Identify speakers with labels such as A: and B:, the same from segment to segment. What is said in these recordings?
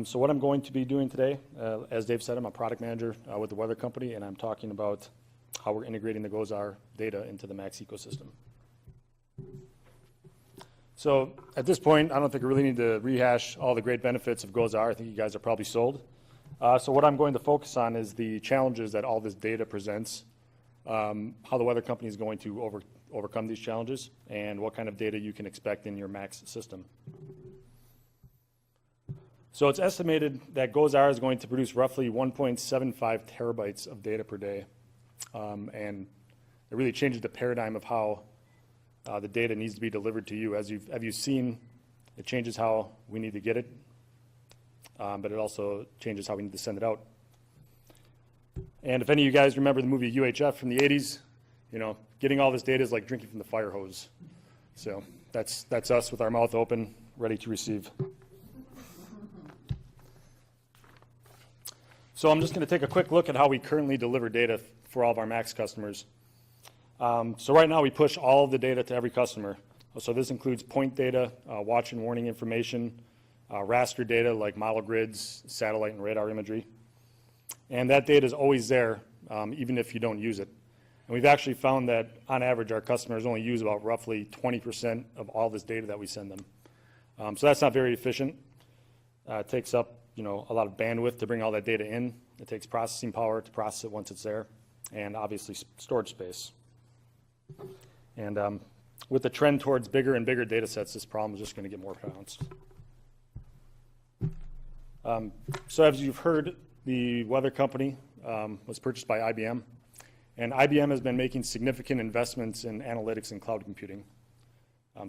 A: So what I'm going to be doing today, as Dave said, I'm a product manager with the weather company, and I'm talking about how we're integrating the GOES-R data into the MAX ecosystem. So at this point, I don't think I really need to rehash all the great benefits of GOES-R. I think you guys are probably sold. So what I'm going to focus on is the challenges that all this data presents, how the weather company is going to overcome these challenges, and what kind of data you can expect in your MAX system. So it's estimated that GOES-R is going to produce roughly 1.75 terabytes of data per day. And it really changes the paradigm of how the data needs to be delivered to you. As you've seen, it changes how we need to get it, but it also changes how we need to send it out. And if any of you guys remember the movie UHF from the 80s, you know, getting all this data is like drinking from the fire hose. So that's us with our mouth open, ready to receive. So I'm just going to take a quick look at how we currently deliver data for all of our MAX customers. So right now we push all of the data to every customer. So this includes point data, watch and warning information, raster data like model grids, satellite and radar imagery. And that data is always there, even if you don't use it. And we've actually found that on average our customers only use about roughly 20% of all this data that we send them. So that's not very efficient. It takes up a lot of bandwidth to bring all that data in. It takes processing power to process it once it's there, and obviously storage space. And with the trend towards bigger and bigger data sets, this problem is just going to get more pronounced. So as you've heard, the weather company was purchased by IBM, and IBM has been making significant investments in analytics and cloud computing.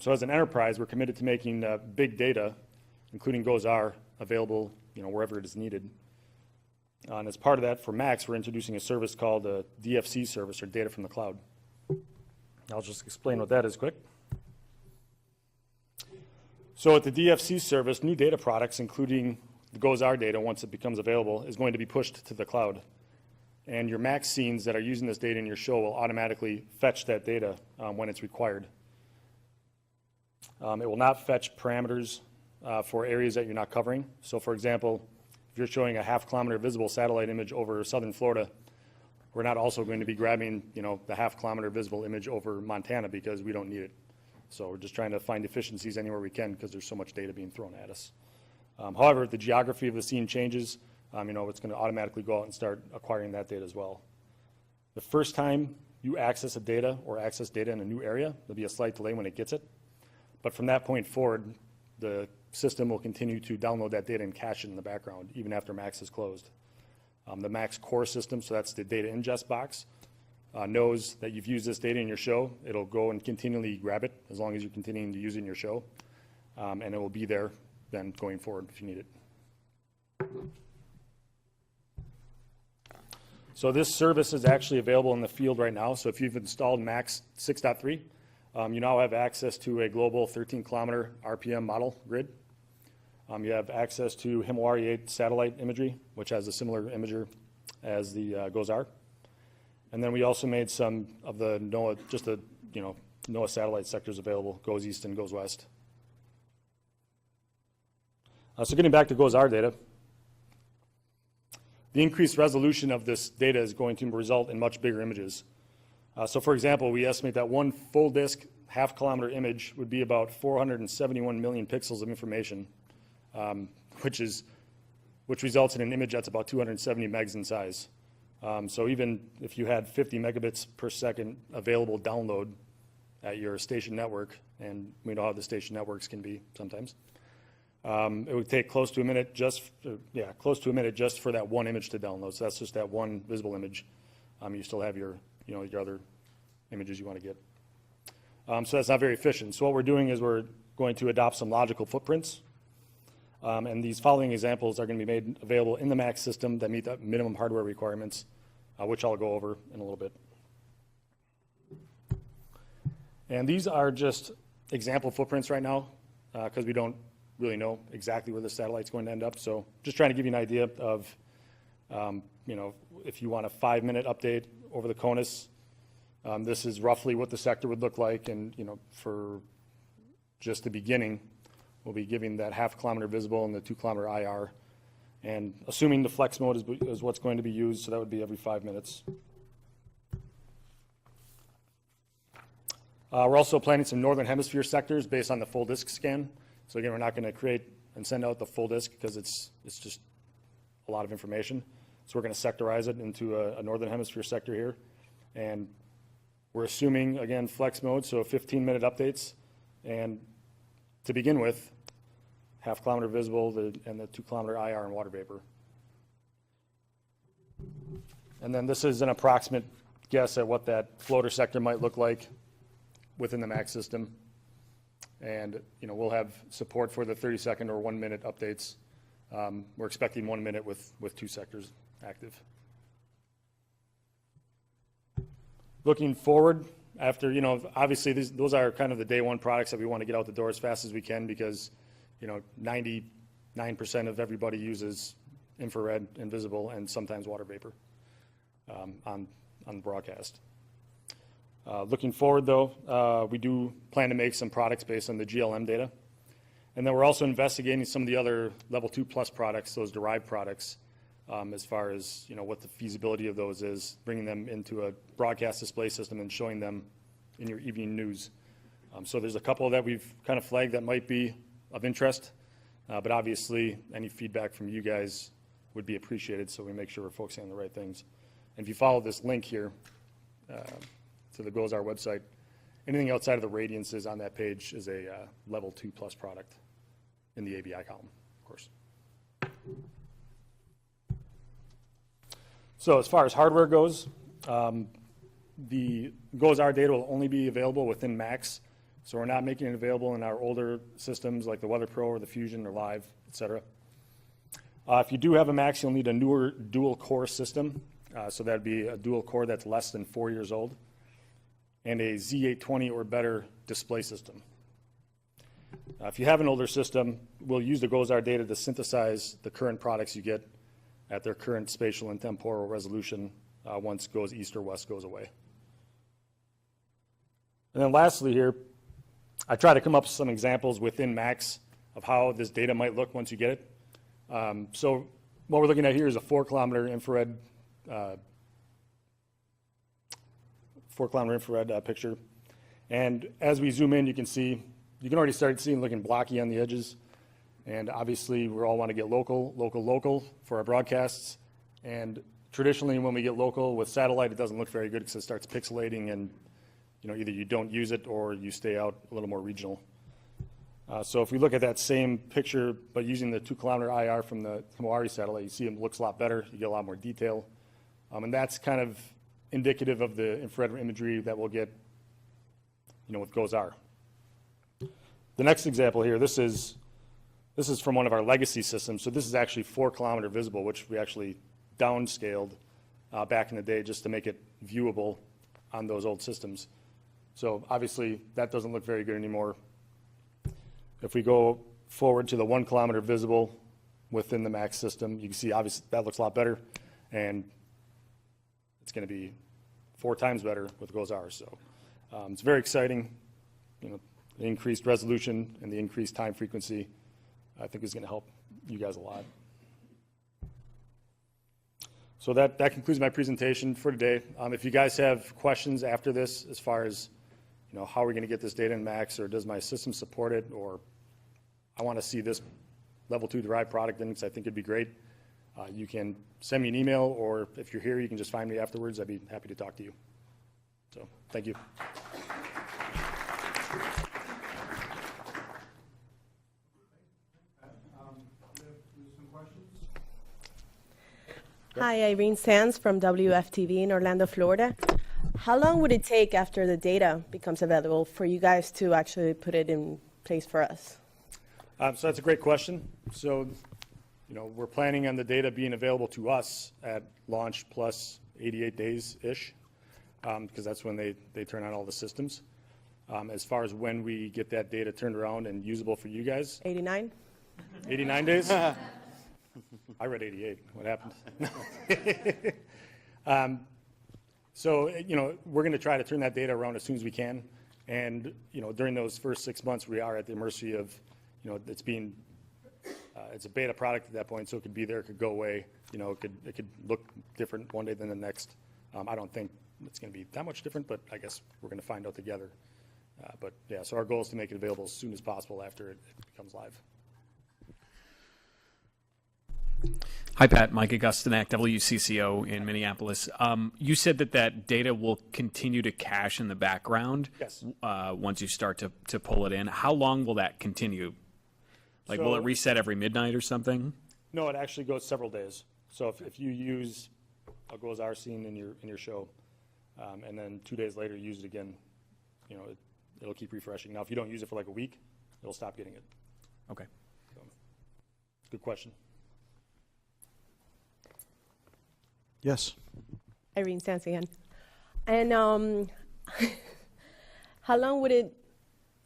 A: So as an enterprise, we're committed to making big data, including GOES-R, available wherever it is needed. And as part of that, for MAX, we're introducing a service called a DFC service, or data from the cloud. I'll just explain what that is quick. So at the DFC service, new data products, including the GOES-R data, once it becomes available, is going to be pushed to the cloud. And your MAX scenes that are using this data in your show will automatically fetch that data when it's required. It will not fetch parameters for areas that you're not covering. So for example, if you're showing a half-kilometer visible satellite image over southern Florida, we're not also going to be grabbing the half-kilometer visible image over Montana because we don't need it. So we're just trying to find efficiencies anywhere we can because there's so much data being thrown at us. However, if the geography of the scene changes, it's going to automatically go out and start acquiring that data as well. The first time you access a data or access data in a new area, there'll be a slight delay when it gets it. But from that point forward, the system will continue to download that data and cache it in the background, even after MAX is closed. The MAX core system, so that's the data ingest box, knows that you've used this data in your show. It'll go and continually grab it as long as you're continuing to use it in your show, and it will be there then going forward if you need it. So this service is actually available in the field right now. So if you've installed MAX 6.3, you now have access to a global 13-kilometer RPM model grid. You have access to Himawari 8 satellite imagery, which has a similar imager as the GOES-R. And then we also made some of the NOAA, NOAA satellite sectors available, GOES East and GOES West. So getting back to GOES-R data, the increased resolution of this data is going to result in much bigger images. So for example, we estimate that one full disk half-kilometer image would be about 471 million pixels of information, which results in an image that's about 270 megs in size. So even if you had 50 megabits per second available download at your station network, and we know how the station networks can be sometimes, it would take close to a minute just for that one image to download. So that's just that one visible image. You still have your other images you want to get. So that's not very efficient. So what we're doing is we're going to adopt some logical footprints. And these following examples are going to be made available in the MAX system that meet the minimum hardware requirements, which I'll go over in a little bit. And these are just example footprints right now because we don't really know exactly where the satellite's going to end up. So just trying to give you an idea of, if you want a 5-minute update over the CONUS, this is roughly what the sector would look like. And, for just the beginning, we'll be giving that half-kilometer visible and the 2-kilometer IR And assuming the flex mode is what's going to be used, so that would be every 5 minutes. We're also planning some northern hemisphere sectors based on the full disk scan. So again, we're not going to create and send out the full disk because it's just a lot of information. So we're going to sectorize it into a northern hemisphere sector here. And we're assuming, again, flex mode, so 15-minute updates. And to begin with, half-kilometer visible and the 2-kilometer IR and water vapor. And then this is an approximate guess at what that floater sector might look like within the MAX system. And we'll have support for the 30-second or 1-minute updates. We're expecting 1 minute with 2 sectors active. Looking forward, after, obviously those are kind of the day one products that we want to get out the door as fast as we can because 99% of everybody uses infrared and visible and sometimes water vapor on broadcast. Looking forward, though, we do plan to make some products based on the GLM data. And then we're also investigating some of the other level 2 plus products, those derived products, as far as what the feasibility of those is, bringing them into a broadcast display system and showing them in your evening news. So there's a couple that we've kind of flagged that might be of interest, but obviously any feedback from you guys would be appreciated so we make sure we're focusing on the right things. And if you follow this link here, to the GOES-R website, anything outside of the radiances on that page is a level 2 plus product in the ABI column, of course. So as far as hardware goes, the GOES-R data will only be available within MAX, so we're not making it available in our older systems like the Weather Pro or the Fusion or Live, et cetera. If you do have a MAX, you'll need a newer dual core system, so that'd be a dual core that's less than 4 years old, and a Z820 or better display system. If you have an older system, we'll use the GOES-R data to synthesize the current products you get at their current spatial and temporal resolution once GOES east or west goes away. And then lastly here, I try to come up with some examples within MAX of how this data might look once you get it. So what we're looking at here is a 4-kilometer infrared 4-kilometer infrared picture. And as we zoom in, you can already start seeing looking blocky on the edges. And obviously, we all want to get local for our broadcasts. And traditionally, when we get local with satellite, it doesn't look very good because it starts pixelating and either you don't use it or you stay out a little more regional. So if we look at that same picture, but using the 2-kilometer IR from the Himawari satellite, you see it looks a lot better. You get a lot more detail. And that's kind of indicative of the infrared imagery that we'll get, with GOES-R. The next example here, this is from one of our legacy systems. So this is actually 4-kilometer visible, which we actually downscaled back in the day just to make it viewable on those old systems. So obviously that doesn't look very good anymore. If we go forward to the 1-kilometer visible within the MAX system, you can see obviously that looks a lot better, and it's going to be 4 times better with GOES-R. So it's very exciting. The increased resolution and the increased time frequency, I think, is going to help you guys a lot. So that concludes my presentation for today. If you guys have questions after this, as far as how are we going to get this data in MAX, or does my system support it, or I want to see this level 2 derived product in, because I think it'd be great. You can send me an email, or if you're here, you can just find me afterwards. I'd be happy to talk to you. So, thank you.
B: Hi, Irene Sands from WFTV in Orlando, Florida. How long would it take after the data becomes available for you guys to actually put it in place for us?
A: So that's a great question. So, we're planning on the data being available to us at launch plus 88 days-ish, because that's when they turn on all the systems. As far as when we get that data turned around and usable for you guys.
B: 89?
A: 89 days? I read 88. What happened? So, we're going to try to turn that data around as soon as we can. And, during those first 6 months, we are at the mercy of, it's being It's a beta product at that point, so it could be there, it could go away. You know, it could look different one day than the next. I don't think it's going to be that much different, but I guess we're going to find out together. But yeah, so our goal is to make it available as soon as possible after it becomes live.
C: Hi, Pat. Mike Augustinak, WCCO in Minneapolis. You said that data will continue to cache in the background.
A: Yes.
C: Once you start to pull it in. How long will that continue? Like, will it reset every midnight or something?
A: No, it actually goes several days. So if you use, I'll go as our scene in your show, and then 2 days later use it again, you know, it'll keep refreshing. Now, if you don't use it for like a week, it'll stop getting it.
C: Okay.
A: So, good question.
D: Yes.
B: Irene Sands again. And how long would it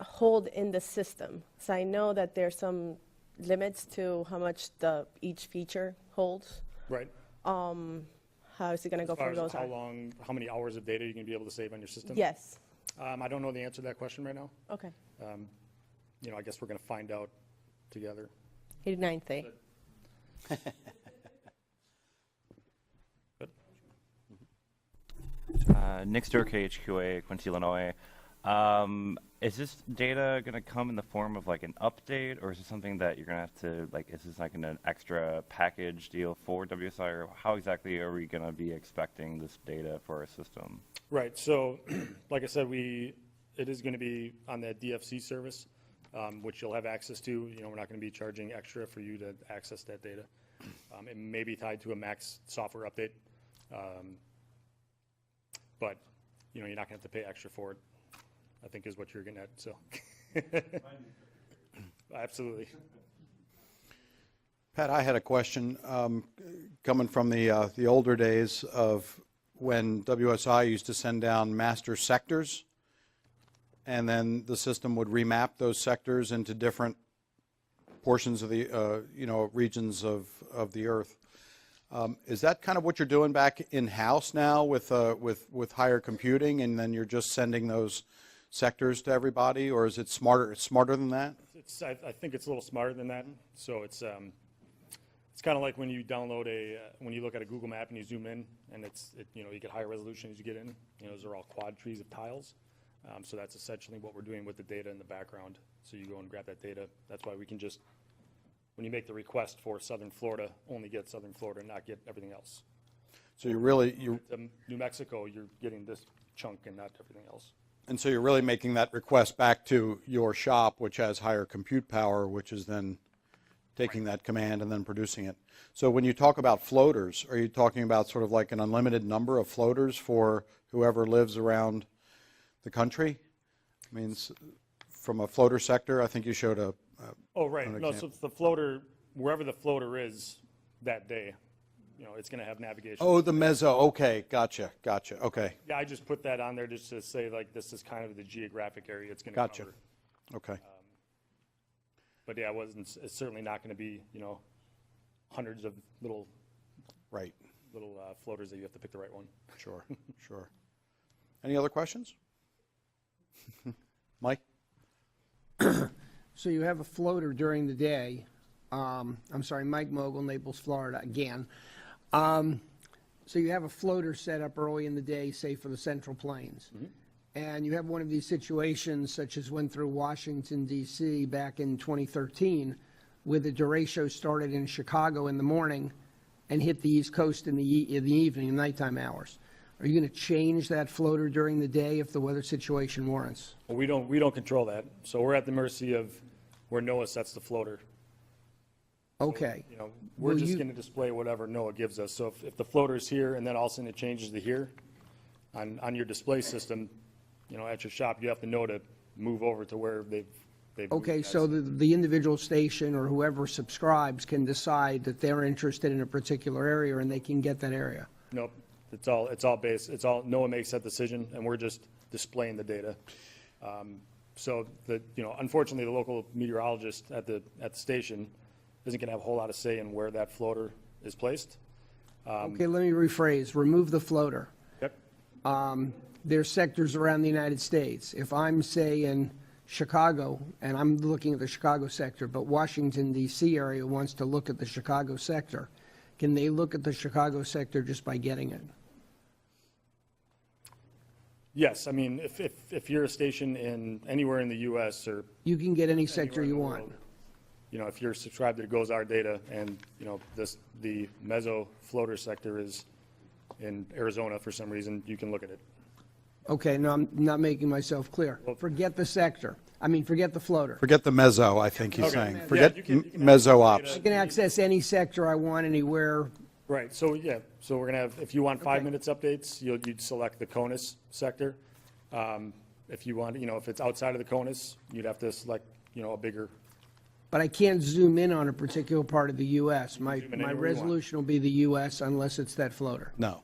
B: hold in the system? So I know that there's some limits to how much each feature holds.
A: Right.
B: How is it going to go
A: As far
B: from
A: as
B: those?
A: how many hours of data you're going to be able to save on your system?
B: Yes.
A: I don't know the answer to that question right now.
B: Okay.
A: You know, I guess we're going to find out together.
B: 89th day.
E: Nick Sturk, HQA, Quincy, Illinois. Is this data going to come in the form of like an update, or is it something that you're going to have to, like, is this like an extra package deal for WSI, or how exactly are we going to be expecting this data for our system?
A: Right. So, like I said, it is going to be on that DFC service, which you'll have access to. You know, we're not going to be charging extra for you to access that data. It may be tied to a Max software update, but you know, you're not going to have to pay extra for it, I think is what you're getting at. So, absolutely.
D: Pat, I had a question coming from the older days of when WSI used to send down master sectors, and then the system would remap those sectors into different portions of the regions of the Earth. Is that kind of what you're doing back in-house now with higher computing, and then you're just sending those sectors to everybody, or is it smarter than that?
A: I think it's a little smarter than that. So it's kind of like when you download when you look at a Google map and you zoom in, and you get higher resolution as you get in. You know, those are all quad trees of tiles. So that's essentially what we're doing with the data in the background. So you go and grab that data. That's why we can just, when you make the request for Southern Florida, only get Southern Florida and not get everything else.
D: So
A: New Mexico, you're getting this chunk and not everything else.
D: And so you're really making that request back to your shop, which has higher compute power, which is then taking that command and then producing it. So when you talk about floaters, are you talking about sort of like an unlimited number of floaters for whoever lives around the country? I mean, from a floater sector, I think you showed a
A: Oh, right. No, so it's the floater, wherever the floater is that day, you know, it's going to have navigation.
D: Oh, the meso. Okay, gotcha. Okay,
A: Yeah, I just put that on there just to say, like, this is kind of the geographic area it's going to
D: gotcha.
A: cover.
D: Okay.
A: But yeah, it's certainly not going to be, you know, hundreds of little floaters that you have to pick the right one.
D: Sure. Any other questions? Mike?
F: So you have a floater during the day. I'm sorry, Mike Mogul, Naples, Florida, again. So you have a floater set up early in the day, say for the Central Plains. Mm-hmm. And you have one of these situations such as went through Washington, D.C. back in 2013, where the derecho started in Chicago in the morning and hit the East Coast in the evening, in nighttime hours. Are you going to change that floater during the day if the weather situation warrants?
A: Well, we don't control that. So we're at the mercy of where NOAA sets the floater.
F: Okay.
A: So, you know, we're just going to display whatever NOAA gives us. So if the floater's here and then all of a sudden it changes to here, on your display system, you know, at your shop, you have to know to move over to where they've
F: Okay,
A: moved
F: so the individual station or whoever subscribes can decide that they're interested in a particular area and they can get that area.
A: Nope. It's all NOAA makes that decision, and we're just displaying the data. So unfortunately, the local meteorologist at the station isn't going to have a whole lot of say in where that floater is placed.
F: Okay, let me rephrase. Remove the floater.
A: Yep.
F: There's sectors around the United States. If I'm, say, in Chicago, and I'm looking at the Chicago sector, but Washington DC area wants to look at the Chicago sector, can they look at the Chicago sector just by getting it?
A: Yes, I mean, if you're a station anywhere in the US or
F: You can get any sector
A: anywhere in
F: you
A: the
F: want.
A: world, you know, if you're subscribed to GoZar data and, you know, the meso floater sector is in Arizona for some reason, you can look at it.
F: Okay, no, I'm not making myself clear. Forget the sector. I mean, forget the floater.
D: Forget the mezzo, I think he's
A: Okay.
D: saying.
A: Yeah,
D: Forget
A: you can
D: mezzo
A: have
D: ops.
F: I can access any sector I want anywhere.
A: Right, so yeah, so we're gonna have, if you want 5
F: Okay.
A: minutes updates, you'd select the CONUS sector. If you want, you know, if it's outside of the CONUS, you'd have to select, you know, a bigger,
F: But I can't zoom in on a particular part of the U.S. My
A: zoom in
F: my
A: anywhere you want.
F: resolution will be the U.S. unless it's that floater.
D: No.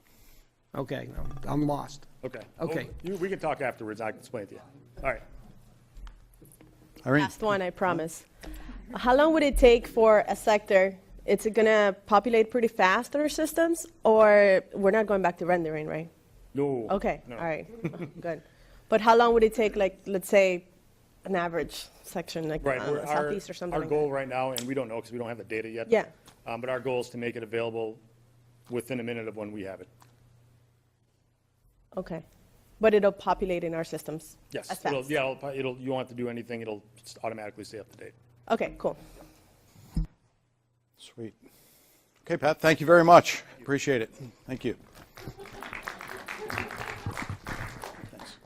F: Okay, no, I'm lost.
A: okay.
F: Okay.
A: We can talk afterwards, I can explain it to you. All right.
D: Irene?
B: Last one, I promise. How long would it take for a sector? It's gonna populate pretty fast on our systems, or we're not going back to rendering, right?
A: No.
B: Okay,
A: no.
B: all right, good. But how long would it take, like, let's say, an average section, like
A: Right,
B: southeast or something
A: our
B: like
A: goal
B: that?
A: right now, and we don't know because we don't have the data yet.
B: Yeah.
A: But our goal is to make it available within a minute of when we have it.
B: Okay, but it'll populate in our systems
A: Yes,
B: as
A: it'll,
B: fast?
A: yeah, you won't have to do anything, it'll just automatically stay up to date.
B: Okay, cool.
D: Sweet. Okay, Pat, thank you very much. Appreciate it. Thank you.